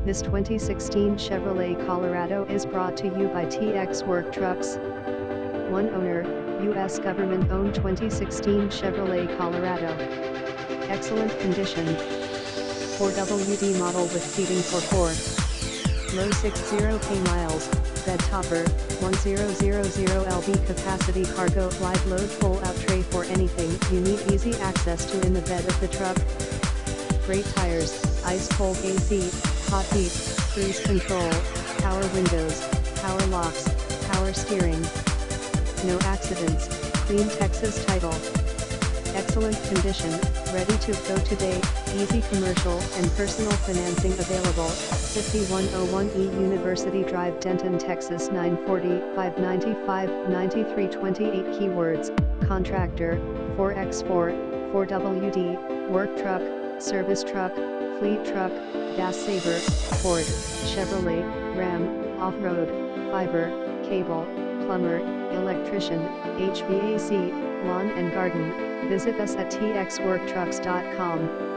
This 2016 Chevrolet Colorado is brought to you by TX Work Trucks. One owner, U.S. government-owned 2016 Chevrolet Colorado. Excellent condition. 4WD model with seating for 4. Low 60k miles, bed topper, 1000 lb capacity cargo live load pull-out tray for anything you need easy access to in the bed of the truck. Great tires, ice-cold AC, hot heat, cruise control, power windows, power locks, power steering. No accidents, clean Texas title. Excellent condition, ready to go today, easy commercial and personal financing available, 5101E University Drive, Denton, Texas 940-595-9328. Keywords: contractor, 4x4, 4WD, work truck, service truck, fleet truck, gas saver, Ford, Chevrolet, Ram, off-road, fiber, cable, plumber, electrician, HVAC, lawn and garden. Visit us at txworktrucks.com.